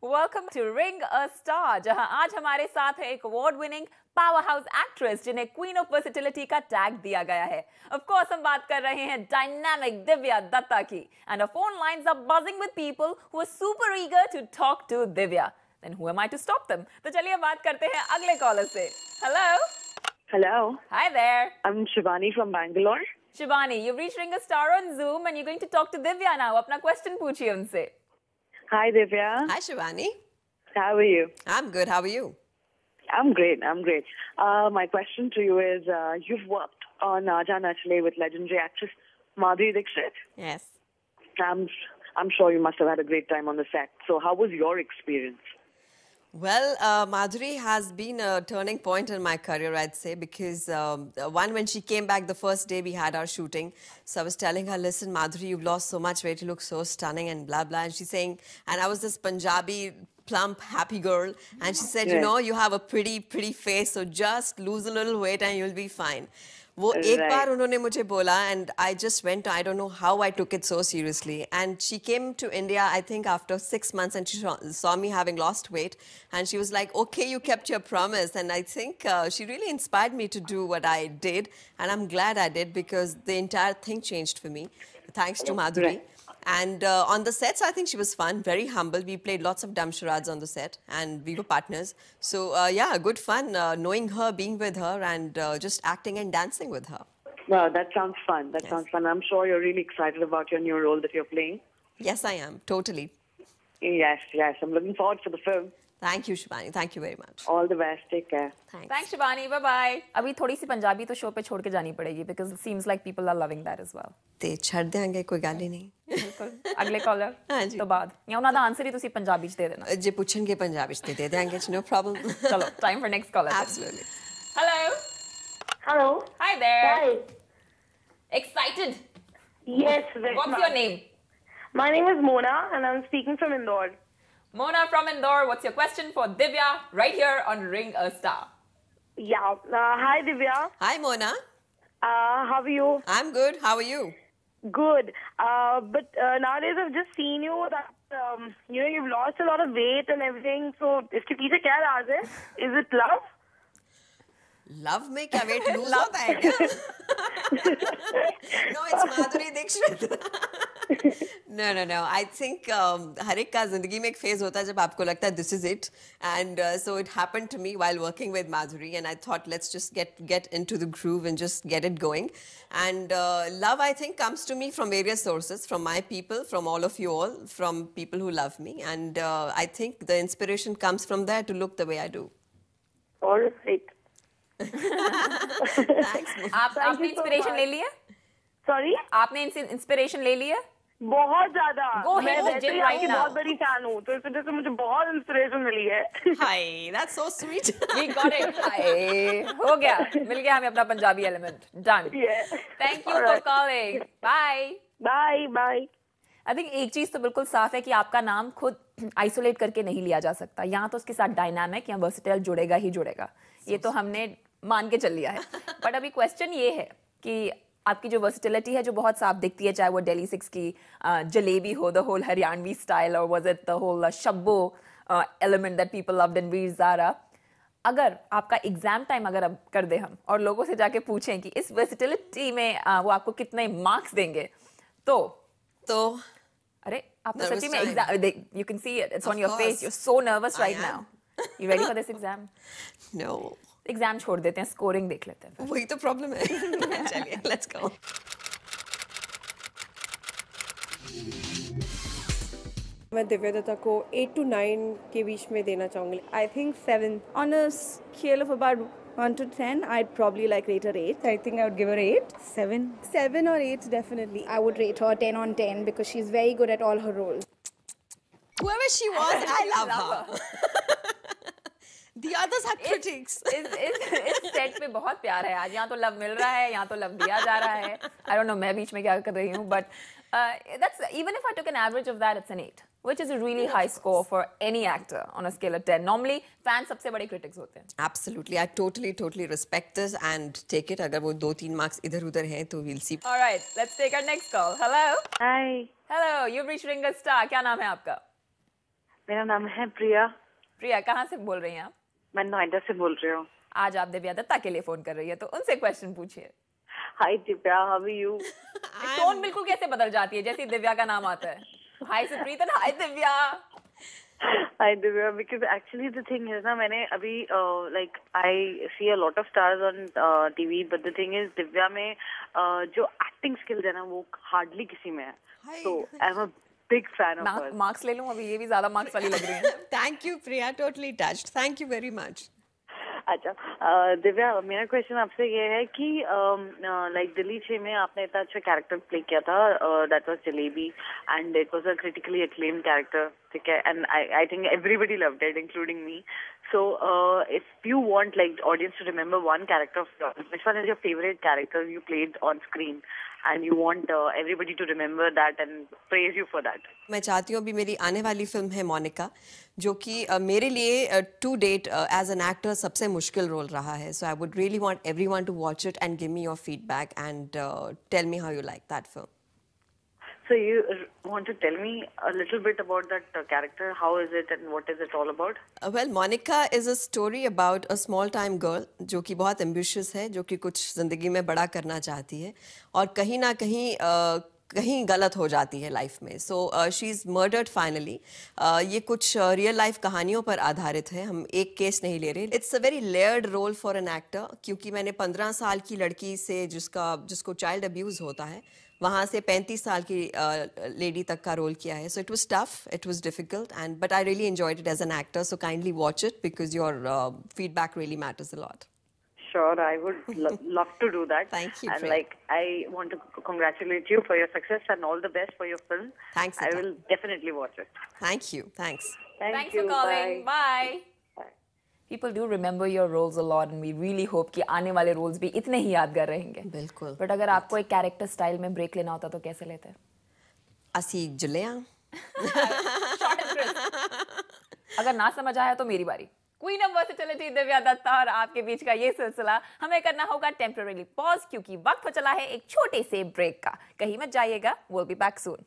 Welcome to ring a star, जहां आज हमारे साथ है एक award winning powerhouse actress जिन्हें क्वीन ऑफ वर्सेटिलिटी का टैग दिया गया है। ऑफ कोर्स हम बात कर रहे हैं डायनामिक दिव्या दत्ता की। And our phone lines are buzzing with people who are super eager to talk to Divya. Then who am I to stop them? तो चलिए बात करते हैं अगले कॉलर से। Hello. Hello. Hi there. I'm Shivani from Bangalore. Shivani, you've reached Ring a Star on Zoom and you're going to talk to Divya now. अपना question पूछिए उनसे। Hi, Divya. Hi, Shivani. How are you? I'm good. How are you? I'm great. My question to you is, you've worked on Aaja Na Chale with legendary actress Madhuri Dixit. Yes. I'm sure you must have had a great time on the set. So how was your experience? Well, Madhuri has been a turning point in my career, I'd say, because when she came back the first day we had our shooting, so I was telling her, listen, Madhuri, you've lost so much weight, you look so stunning and blah, blah. And she's saying, and I was this Punjabi plump, happy girl. And she said, you know, you have a pretty face, so just lose a little weight and you'll be fine. वो एक बार उन्होंने मुझे बोला and I just went, I don't know how I took it so seriously. And she came to India, I think after 6 months, and she saw me having lost weight. And she was like, okay, you kept your promise. And I think she really inspired me to do what I did. And I'm glad I did because the entire thing changed for me, thanks to Madhuri. Right. And on the sets, I think she was fun, very humble. We played lots of dumb charades on the set, and we were partners. So, yeah, good fun knowing her, being with her, and just acting and dancing with her. Wow, that sounds fun. That sounds fun. I'm sure you're really excited about your new role that you're playing. Yes, I am, totally. Yes. I'm looking forward to the film. Thank you, Shivani. Thank you very much. All the best. Take care. Thanks, Shivani. Bye-bye. अभी थोड़ी सी पंजाबी तो show पे छोड़ के जानी पड़ेगी because it seems like people are loving that as well. ते छड़ देंगे कोई गल ही नहीं. बिल्कुल अगले कॉलर हाँ जी. तो बाद या ਉਹਨਾਂ ਦਾ ਆਨਸਰ ਹੀ ਤੁਸੀਂ ਪੰਜਾਬੀ ਚ ਦੇ ਦੇਣਾ जे पूछेंगे पंजाबी च दे देंगे, no problem. चलो time for next caller. Absolutely. Hello. Hello. Hi there. Hi. Excited? Yes, very What's much. your name? My name is Mona and I'm speaking from Indore. Mona from Indore. What's your question for Divya right here on Ring a Star? Yeah. Hi, Divya. Hi, Mona. How are you? I'm good. How are you? Good. But nowadays I've just seen you that, you've lost a lot of weight and everything. So, इसके पीछे क्या राज है? Is it love? Love में क्या weight lose होता है क्या? No, it's Madhuri Dixit. No. I think हर एक का जिंदगी में एक phase होता है जब आपको लगता है this is it. And so it happened to me while working with Madhuri, and I thought let's just get into the groove and just get it going. And love, I think, comes to me from various sources, from my people, from all of you all, from people who love me. And I think the inspiration comes from there to look the way I do. All right. Thanks. आपने inspiration ले लिया? Sorry? आपने inspiration ले लिया? बहुत ज्यादा. Go ahead, मैं वैसे Jim, ही right आपकी now. बहुत बड़ी fan हूँ. तो इस वजह से मुझे बहुत इंस्पिरेशन मिली है. Hi, that's so sweet. We got it. हाय, हो गया, मिल गया हमें अपना Punjabi element. Done. Yeah. Thank you All for right. calling. Bye. Bye. I think एक चीज तो बिल्कुल साफ है कि आपका नाम खुद आइसोलेट करके नहीं लिया जा सकता. यहाँ तो उसके साथ डायनामिक या वर्सेटाइल जुड़ेगा ही जुड़ेगा. ये तो हमने मान के चल लिया है. बट अभी क्वेश्चन ये है कि आपकी जो वर्सेटिलिटी है जो बहुत साफ दिखती है, चाहे वो डेली 6 की जलेबी हो, द होल हरियाणवी स्टाइल, और was it the whole Shabbo element that people loved in Veer Zaara. अगर आपका एग्जाम टाइम अगर अब कर दे हम और लोगों से जाके पूछें कि इस वर्सेटिलिटी में वो आपको कितने मार्क्स देंगे, तो अरे आप तो सच्ची में exam, you can see it, it's on your face, you are so nervous right now. You ready for this exam? No. Exam छोड़ देते हैं, स्कोरिंग देख लेते हैं. वही तो प्रॉब्लम है. चलिए, let's go. मैं दिव्या दत्ता को 8 to 9 के बीच में देना चाहूँगी. I think 7. On a scale of about 1 to 10, I'd probably like rate her 8. I think I would give her 8. 7. 7 or 8 definitely. I would rate her 10 on 10 because she's very good at all her roles. Whoever she was, I love her. The others are critics. इस set पे बहुत प्यार है आज. यहाँ तो love मिल रहा है, यहाँ तो लव दिया जा रहा है. I don't know मैं बीच में क्या कर रही हूँ, but that's, even if I took an average of that, it's an 8, which is a really high score for any actor on a scale of 10. Normally fans सबसे बड़े critics होते हैं. Absolutely, I totally respect this and take it. अगर वो 2-3 marks इधर-उधर हैं तो we'll see. All right, let's take our next call. Hello. Hi. Hello, you've reached Ring a Star. क्या नाम है आपका? मेरा नाम है प्रिया। प्रिया, कहाँ से बोल रही हैं आप? मैं नोएडा से बोल रही हूँ। आज आप दिव्या दत्ता के लिए फोन कर रही है, तो उनसे क्वेश्चन पूछिए। Hi Divya, how are you? Tone बिल्कुल कैसे बदल जाती है जैसे ही दिव्या का नाम आता है। Hi Supreet and hi Divya. Hi Divya, because actually the thing is ना, मैंने अभी like I see a lot of stars on TV, but the thing is Divya में जो एक्टिंग स्किल्स है ना वो हार्डली किसी में है। So I am a big fan of her. Marks ले लूं अभी, ये भी ज्यादा मार्क्स वाली लग रही है। Thank you, Priya. Totally touched. Thank you very much. अच्छा, दिव्या, मेरा क्वेश्चन आपसे ये है कि लाइक दिल्ली 6 में आपने इतना अच्छा कैरेक्टर प्ले किया था, that was jalebi, and it was a critically acclaimed character, ठीक है, and I think everybody loved it including me. So if you want like audience to remember one character of yours, which one is your favorite character you played on screen, and you want everybody to remember that and praise you for that? मैं चाहती हूँ अभी मेरी आने वाली film है मोनिका, जो कि मेरे लिए to date as an actor सबसे मुश्किल रोल रहा है. So I would really want everyone to watch it and give me your feedback and tell me how you like that film. So you want to tell me a little bit about that character? How is it and what is it all about? Well, Monica is a story about a small-time girl जो कि बहुत ambitious है, जो कि कुछ ज़िंदगी में बड़ा करना चाहती है और कहीं ना कहीं गलत हो जाती है लाइफ में. So she is murdered finally. ये कुछ रियल लाइफ कहानियों पर आधारित है, हम एक केस नहीं ले रहे. It's a very layered role for an actor, क्योंकि मैंने 15 साल की लड़की से जिसको चाइल्ड अब्यूज़ होता है, वहाँ से 35 साल की लेडी तक का रोल किया है. So it was tough, it was difficult, and but I really enjoyed it as an actor. So kindly watch it because your feedback really matters a lot. Sure, I would love to do that. Thank you, And Priya. like, I want to congratulate you for your success and all the best for your film. Thanks, I Sita. will definitely watch it. Thank you. Thanks. Thanks for calling. Bye. Bye. People do remember your roles a lot, and we really hope कि आने वाले roles भी इतने ही यादगार रहेंगे. बिल्कुल. But अगर आपको एक कैरेक्टर स्टाइल में ब्रेक लेना होता तो कैसे लेते हैं? असी जुलिया. Short and crisp. अगर ना समझ आया तो मेरी बारी. Queen of versatility Divya Dutta और आपके बीच का ये सिलसिला हमें करना होगा टेम्पररी पॉज, क्योंकि वक्त हो चला है एक छोटे से ब्रेक का. कहीं मत जाइएगा, we'll be back soon.